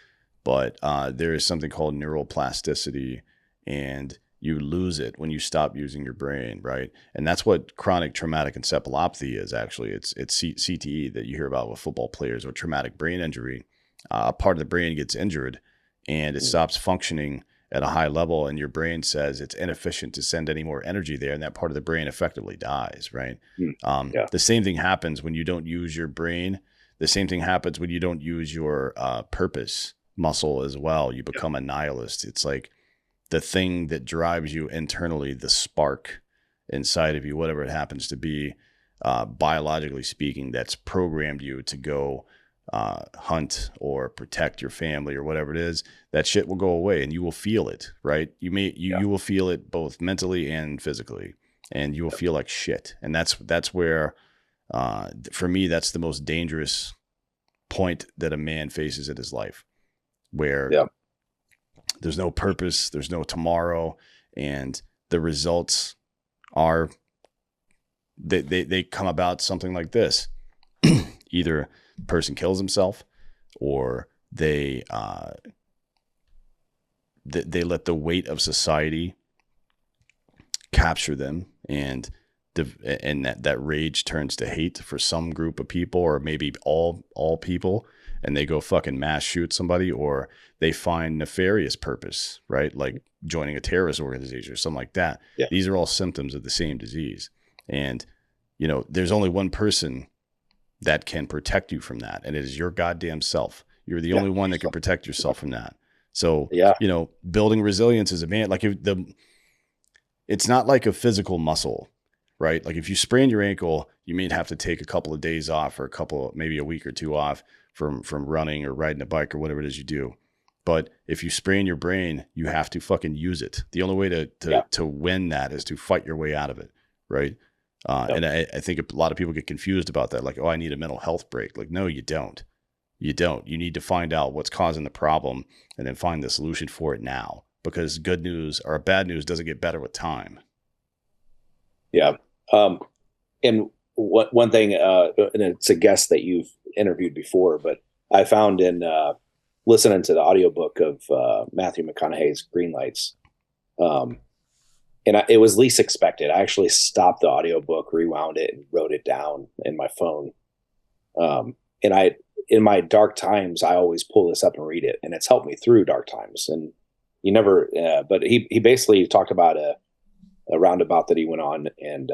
but there is something called neuroplasticity, and you lose it when you stop using your brain, right? And that's what chronic traumatic encephalopathy is. Actually, it's CTE that you hear about with football players, or traumatic brain injury. A part of the brain gets injured and it stops functioning at a high level, and your brain says it's inefficient to send any more energy there, and that part of the brain effectively dies, right? The same thing happens when you don't use your brain. The same thing happens when you don't use your purpose muscle as well. You become a nihilist. It's like the thing that drives you internally, the spark inside of you, whatever it happens to be, biologically speaking, that's programmed you to go hunt or protect your family or whatever it is. That shit will go away, and you will feel it, right? You will feel it both mentally and physically, and you will feel like shit. And that's where, for me, that's the most dangerous point that a man faces in his life, where there's no purpose, there's no tomorrow, and the results are they come about something like this. Either person kills himself, or they let the weight of society capture them and that rage turns to hate for some group of people, or maybe all people, and they go fucking mass shoot somebody, or they find nefarious purpose, right? Like joining a terrorist organization or something like that. Yeah. These are all symptoms of the same disease. And, there's only one person that can protect you from that, and it is your goddamn self. You're the only one that can protect yourself from that. So, building resilience is it's not like a physical muscle, right? Like if you sprain your ankle, you may have to take a couple of days off, or maybe a week or two off from running or riding a bike or whatever it is you do. But if you sprain your brain, you have to fucking use it. The only way to win that is to fight your way out of it, right? And I think a lot of people get confused about that. Like, oh, I need a mental health break. Like, no, you don't. You don't. You need to find out what's causing the problem and then find the solution for it now, because good news or bad news doesn't get better with time. Yeah. And one thing, and it's a guest that you've interviewed before, but I found in listening to the audiobook of Matthew McConaughey's Green Lights, and it was least expected. I actually stopped the audiobook, rewound it, and wrote it down in my phone. And in my dark times, I always pull this up and read it, and it's helped me through dark times. And you never, but he basically talked about a roundabout that he went on, and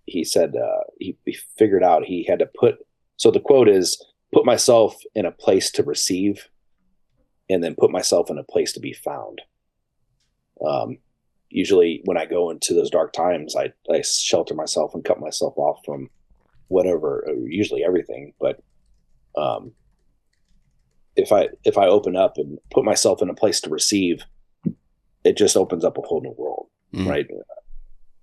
he said he figured out he had to so the quote is, put myself in a place to receive, and then put myself in a place to be found. Usually when I go into those dark times, I shelter myself and cut myself off from whatever, usually everything. But if I open up and put myself in a place to receive, it just opens up a whole new world. Mm-hmm. Right.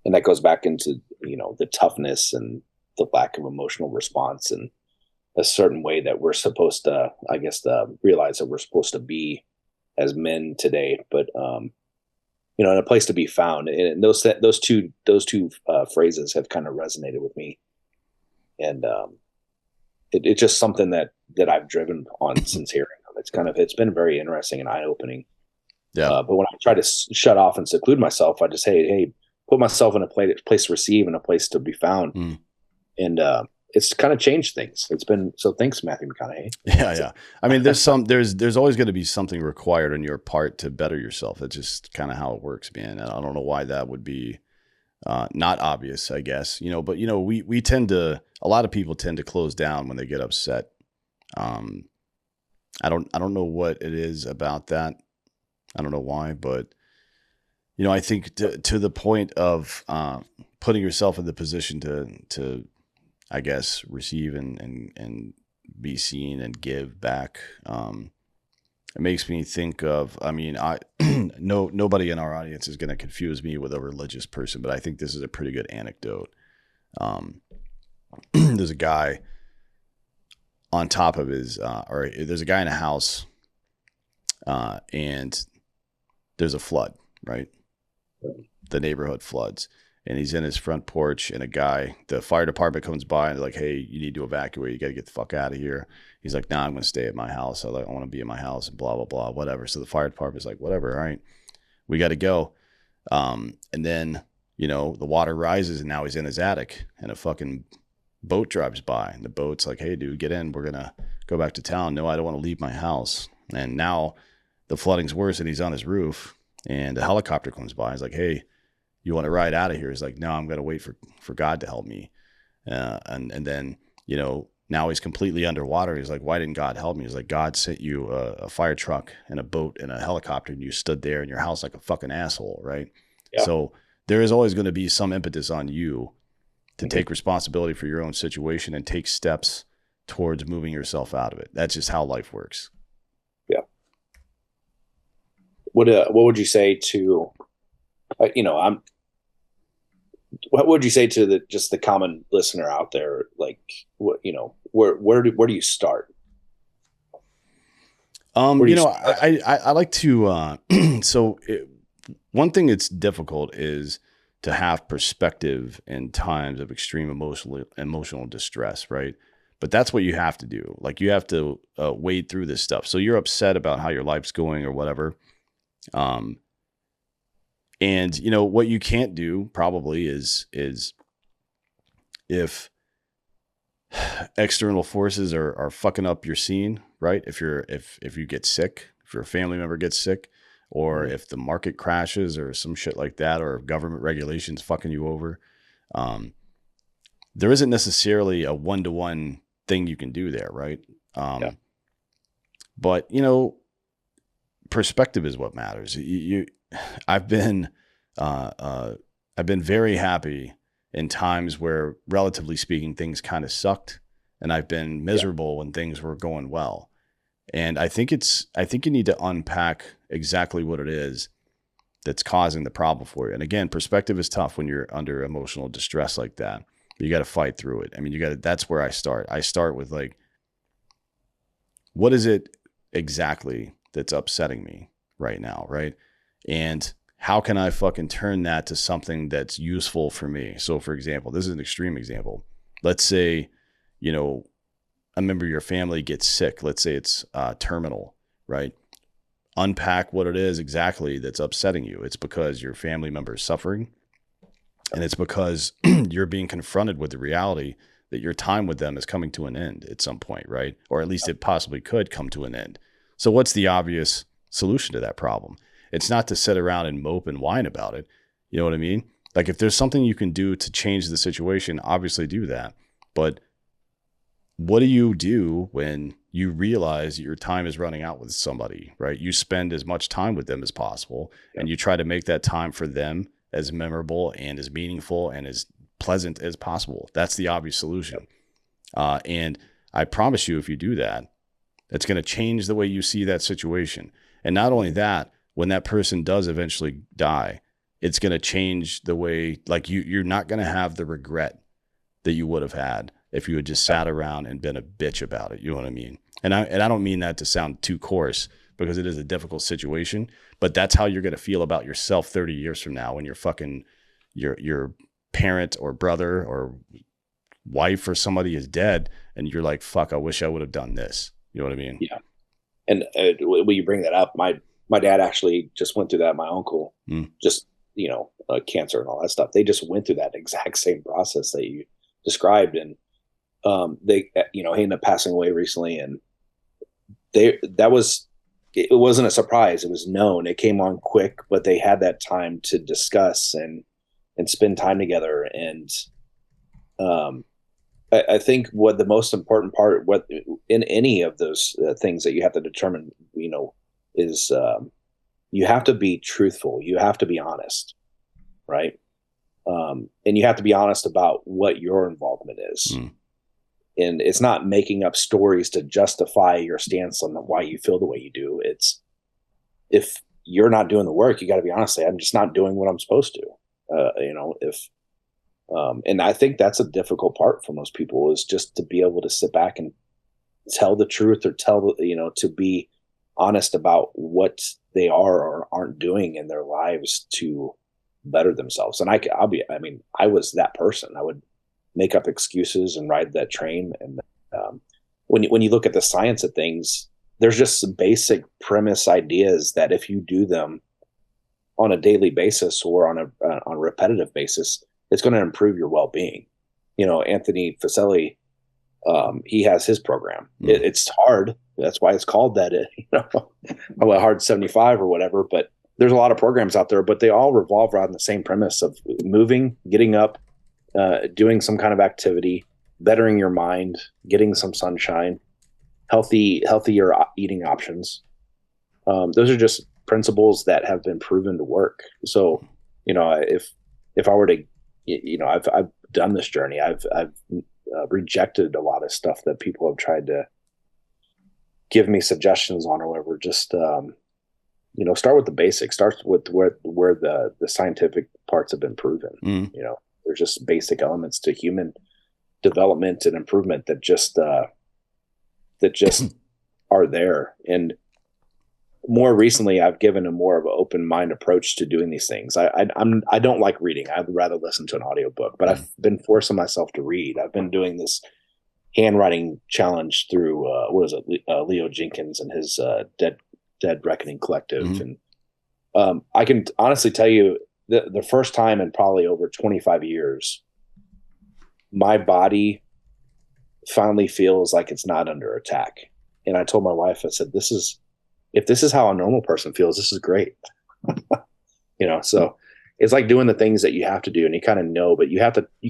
And that goes back into, the toughness and the lack of emotional response, and a certain way that we're supposed to, I guess, realize that we're supposed to be as men today. But, in a place to be found. And those two phrases have kind of resonated with me. And it's just something that I've driven on since hearing them. It's been very interesting and eye-opening. Yeah. But when I try to shut off and seclude myself, I just say, hey, put myself in a place to receive and a place to be found. Mm. And it's kind of changed things. It's been, so thanks, Matthew McConaughey. Yeah. I mean, there's always going to be something required on your part to better yourself. That's just kind of how it works, man. And I don't know why that would be not obvious, I guess, but we tend to, a lot of people tend to close down when they get upset. I don't know what it is about that. I don't know why, but I think to the point of putting yourself in the position to I guess, receive and be seen and give back. It makes me think of, nobody in our audience is going to confuse me with a religious person, but I think this is a pretty good anecdote. There's a guy on top of there's a guy in a house, and there's a flood, right? The neighborhood floods. And he's in his front porch, and the fire department comes by and they're like, hey, you need to evacuate. You got to get the fuck out of here. He's like, nah, I'm going to stay at my house. I want to be in my house and blah, blah, blah, whatever. So the fire department's like, whatever. All right, we got to go. And then, the water rises, and now he's in his attic, and a fucking boat drives by, and the boat's like, hey, dude, get in. We're going to go back to town. No, I don't want to leave my house. And now the flooding's worse, and he's on his roof, and a helicopter comes by. He's like, hey, you want to ride out of here? He's like, no, I'm going to wait for God to help me. And then, now he's completely underwater. He's like, why didn't God help me? He's like, God sent you a fire truck and a boat and a helicopter, and you stood there in your house like a fucking asshole. Right. Yeah. So there is always going to be some impetus on you to take responsibility for your own situation and take steps towards moving yourself out of it. That's just how life works. Yeah. What would you say to, what would you say to the common listener out there? Like, what, where do you start? I like to, one thing that's difficult is to have perspective in times of extreme emotional distress, right? But that's what you have to do. Like, you have to wade through this stuff. So you're upset about how your life's going or whatever. And you know what you can't do probably is if external forces are fucking up your scene, right? If you get sick, if your family member gets sick, or if the market crashes or some shit like that, or if government regulations fucking you over, there isn't necessarily a one-to-one thing you can do there, right? But you know, perspective is what matters. I've been very happy in times where, relatively speaking, things kind of sucked, and I've been miserable when things were going well. And I think you need to unpack exactly what it is that's causing the problem for you. And again, perspective is tough when you're under emotional distress like that. You got to fight through it. I mean, that's where I start. I start with like, what is it exactly that's upsetting me right now, right? And how can I fucking turn that to something that's useful for me? So for example, this is an extreme example. Let's say, you know, a member of your family gets sick. Let's say it's terminal, right? Unpack what it is exactly that's upsetting you. It's because your family member is suffering. And it's because you're being confronted with the reality that your time with them is coming to an end at some point, right? Or at least it possibly could come to an end. So what's the obvious solution to that problem? It's not to sit around and mope and whine about it. You know what I mean? Like if there's something you can do to change the situation, obviously do that. But what do you do when you realize your time is running out with somebody, right? You spend as much time with them as possible, and you try to make that time for them as memorable and as meaningful and as pleasant as possible. That's the obvious solution. And I promise you, if you do that, it's going to change the way you see that situation. And not only that, when that person does eventually die, it's going to change the way, like you're not going to have the regret that you would have had if you had just sat around and been a bitch about it. You know what I mean? And I don't mean that to sound too coarse, because it is a difficult situation, but that's how you're going to feel about yourself 30 years from now when you're fucking your parent or brother or wife or somebody is dead and you're like, fuck, I wish I would have done this. You know what I mean? Yeah. And when you bring that up, my dad actually just went through that. My uncle, just, you know, cancer and all that stuff. They just went through that exact same process that you described. And they, you know, he ended up passing away recently, and it wasn't a surprise. It was known. It came on quick, but they had that time to discuss and spend time together. And I think what the most important part, what in any of those things that you have to determine, you know, is you have to be truthful. You have to be honest, right? And you have to be honest about what your involvement is. And it's not making up stories to justify your stance on why you feel the way you do. It's, if you're not doing the work, you got to be honest. Say, I'm just not doing what I'm supposed to. You know, and I think that's a difficult part for most people, is just to be able to sit back and tell the truth, or to be honest about what they are or aren't doing in their lives to better themselves. And I was that person. I would make up excuses and ride that train. And when you look at the science of things, there's just some basic premise ideas that if you do them on a daily basis or on a repetitive basis, it's going to improve your well-being. You know, Anthony Fuseli, he has his program. It's hard. That's why it's called that. Hard 75 or whatever. But there's a lot of programs out there, but they all revolve around the same premise of moving, getting up, doing some kind of activity, bettering your mind, getting some sunshine, healthier eating options. Those are just principles that have been proven to work. So, you know, if I were to, you know, I've done this journey. I've rejected a lot of stuff that people have tried to give me suggestions on, or whatever. Just you know, start with the basics. Start with where the scientific parts have been proven. You know, there's just basic elements to human development and improvement that just are there. And more recently, I've given a more of an open mind approach to doing these things. I don't like reading. I'd rather listen to an audiobook, but I've been forcing myself to read. I've been doing this handwriting challenge through Leo Jenkins and his Dead Reckoning Collective. And I can honestly tell you, the first time in probably over 25 years, my body finally feels like it's not under attack. And I told my wife, I said, if this is how a normal person feels, this is great. So it's like doing the things that you have to do, and you kind of know, but you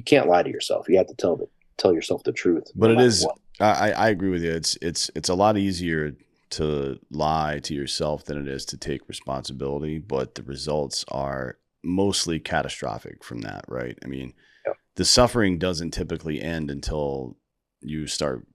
can't lie to yourself. You have to tell yourself the truth. But it is, I agree with you. It's a lot easier to lie to yourself than it is to take responsibility, but the results are mostly catastrophic from that, right? I mean, the suffering doesn't typically end until you start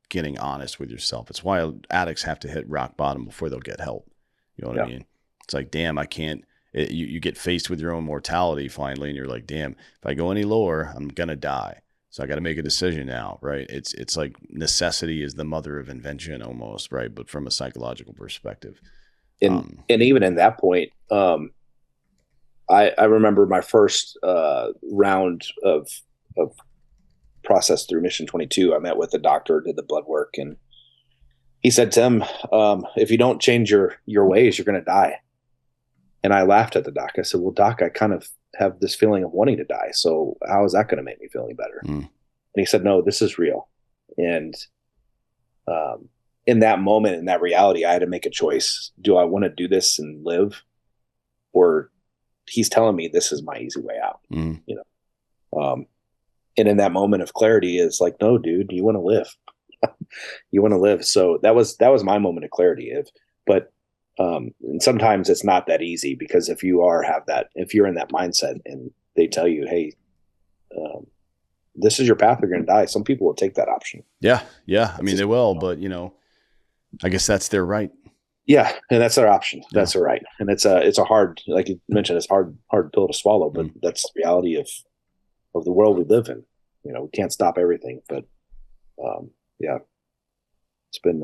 getting honest with yourself. It's why addicts have to hit rock bottom before they'll get help. You know what I mean? It's like, damn, I can't. You get faced with your own mortality finally, and you're like, damn, if I go any lower, I'm gonna die. So I got to make a decision now, right? It's like necessity is the mother of invention almost, right? But from a psychological perspective. And even in that point, I remember my first round of process through Mission 22. I met with the doctor, did the blood work, and he said, Tim, if you don't change your ways, you're going to die. And I laughed at the doc. I said, well, doc, I kind of have this feeling of wanting to die. So how is that going to make me feel any better? And he said, no, this is real. And in that moment, in that reality, I had to make a choice. Do I want to do this and live? Or he's telling me this is my easy way out, and in that moment of clarity is like, no, dude, you want to live. You want to live. So that was my moment of clarity. And sometimes it's not that easy, because if you're in that mindset and they tell you, hey, this is your path, you're going to die. Some people will take that option. Yeah. I mean, they will, but I guess that's their right. Yeah. And that's their option. That's their right. And it's a hard, like you mentioned, it's hard pill to swallow, but that's the reality of the world we live in. We can't stop everything, but it's been,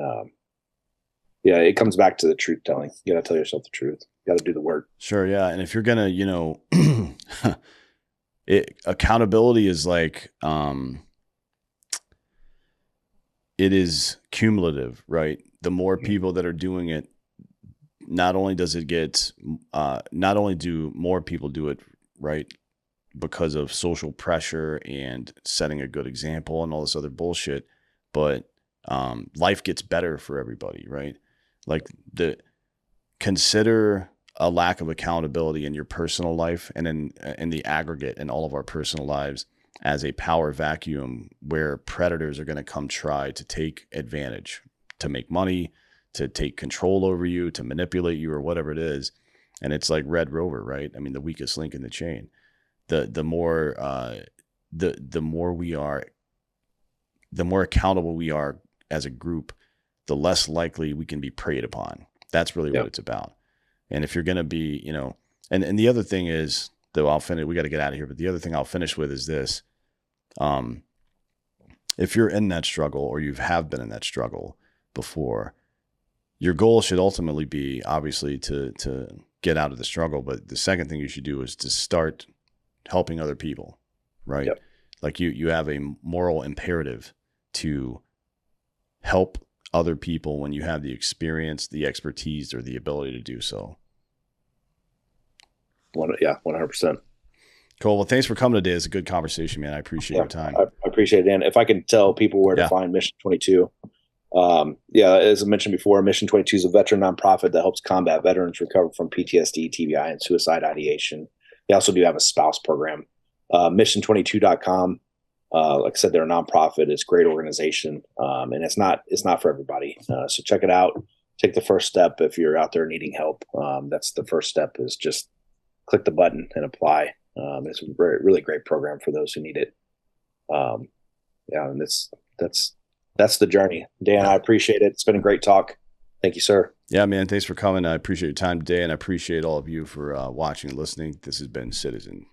it comes back to the truth telling. You got to tell yourself the truth. You got to do the work. Sure. Yeah. And if you're going to, accountability is like, it is cumulative, right? The more people that are doing it, not only do more people do it, right, because of social pressure and setting a good example and all this other bullshit, but life gets better for everybody, right? Like consider a lack of accountability in your personal life and in the aggregate in all of our personal lives as a power vacuum where predators are going to come try to take advantage, to make money, to take control over you, to manipulate you, or whatever it is. And it's like Red Rover, right? I mean, the weakest link in the chain. The more accountable we are as a group, the less likely we can be preyed upon. That's really what it's about. And if you're going to be, and the other thing is, though, I'll finish, we got to get out of here, but the other thing I'll finish with is this. If you're in that struggle, or you have been in that struggle before, your goal should ultimately be obviously to get out of the struggle. But the second thing you should do is to start helping other people, right? Yep. Like you have a moral imperative to help other people when you have the experience, the expertise, or the ability to do so. 100%. Cool. Well, thanks for coming today. It's a good conversation, man. I appreciate your time. I appreciate it, Dan. If I can tell people where to find Mission 22. As I mentioned before, Mission 22 is a veteran nonprofit that helps combat veterans recover from PTSD, TBI, and suicide ideation. They also do have a spouse program. Mission22.com. Like I said, they're a nonprofit. It's a great organization, and it's not for everybody. So check it out. Take the first step if you're out there needing help. That's the first step, is just click the button and apply. It's a really great program for those who need it. And that's the journey. Dan, I appreciate it. It's been a great talk. Thank you, sir. Yeah, man. Thanks for coming. I appreciate your time today, and I appreciate all of you for watching and listening. This has been Citizen.